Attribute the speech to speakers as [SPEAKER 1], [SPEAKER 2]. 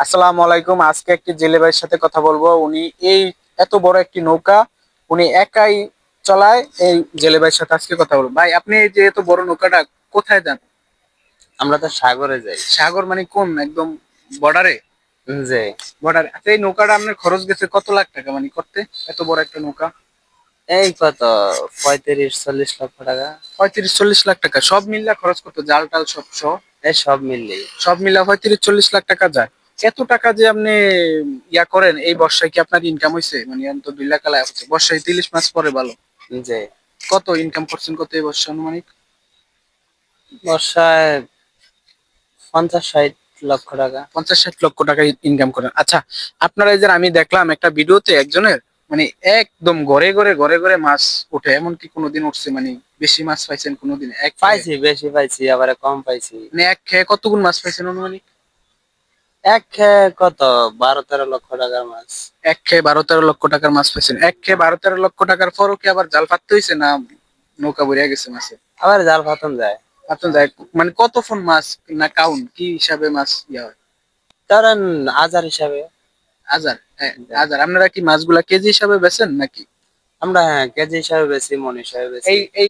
[SPEAKER 1] আসসালামু আলাইকুম। আজকে একটি জেলে ভাইয়ের সাথে কথা বলবো। উনি এই এত বড় একটি নৌকা উনি একাই চলায়। এই জেলে ভাইয়ের সাথে আজকে কথা বলবো। ভাই, আপনি এই যে এত বড় নৌকাটা কোথায় যান?
[SPEAKER 2] আমরা তো সাগরে যাই।
[SPEAKER 1] সাগর মানে কোন একদম বর্ডারে?
[SPEAKER 2] যে
[SPEAKER 1] বর্ডারে। আচ্ছা, এই নৌকাটা আপনার খরচ গেছে কত লাখ টাকা মানে করতে? এত বড় একটা নৌকা।
[SPEAKER 2] এই কত 35-40 লক্ষ টাকা।
[SPEAKER 1] 35-40 লাখ টাকা সব মিল্লা খরচ করতো, জাল টাল সব সহ?
[SPEAKER 2] এই সব মিললেই
[SPEAKER 1] সব মিলা 35-40 লাখ টাকা যায়। এত টাকা যে আপনি ইয়া করেন, এই বর্ষায় কি আপনার ইনকাম হয়েছে? মানে এখন তো 2 লাখ আলাদা হচ্ছে, বর্ষায় 30 মাস পরে ভালো।
[SPEAKER 2] যে
[SPEAKER 1] কত ইনকাম করছেন, কত এই বর্ষা আনুমানিক?
[SPEAKER 2] বর্ষায় 50-60 লক্ষ টাকা।
[SPEAKER 1] 50-60 লক্ষ টাকা ইনকাম করেন। আচ্ছা, আপনারা এই যে আমি দেখলাম একটা ভিডিওতে একজনের, মানে একদম ঘরে ঘরে ঘরে ঘরে মাছ ওঠে, এমন কি কোনোদিন উঠছে? মানে বেশি মাছ পাইছেন কোনোদিন এক খেয়ে?
[SPEAKER 2] পাইছি, বেশি পাইছি, আবার কম পাইছি।
[SPEAKER 1] মানে এক খেয়ে কতগুণ মাছ পাইছেন অনুমানিক?
[SPEAKER 2] এক খেয়ে কত 12-13 লক্ষ টাকার মাছ।
[SPEAKER 1] এক খেয়ে 12-13 লক্ষ টাকার মাছ পাইছেন। এক খেয়ে 12-13 লক্ষ টাকার পরও কি আবার জাল পাততে হয়েছে, না নৌকা ভরিয়া গেছে মাছে?
[SPEAKER 2] আবার জাল ফাতন যায়।
[SPEAKER 1] পাতন যায়। মানে কত ফোন মাছ, না কাউন্ট কি হিসাবে মাছ ইয়া হয়?
[SPEAKER 2] ধরেন হাজার হিসাবে
[SPEAKER 1] হাজার? হ্যাঁ,
[SPEAKER 2] যায়।
[SPEAKER 1] হাজার। আপনারা কি মাছগুলা কেজি হিসাবে বেচেন নাকি?
[SPEAKER 2] আমরা, হ্যাঁ, কেজি হিসাবে বেশি, মন হিসাবে বেশি।
[SPEAKER 1] এই এই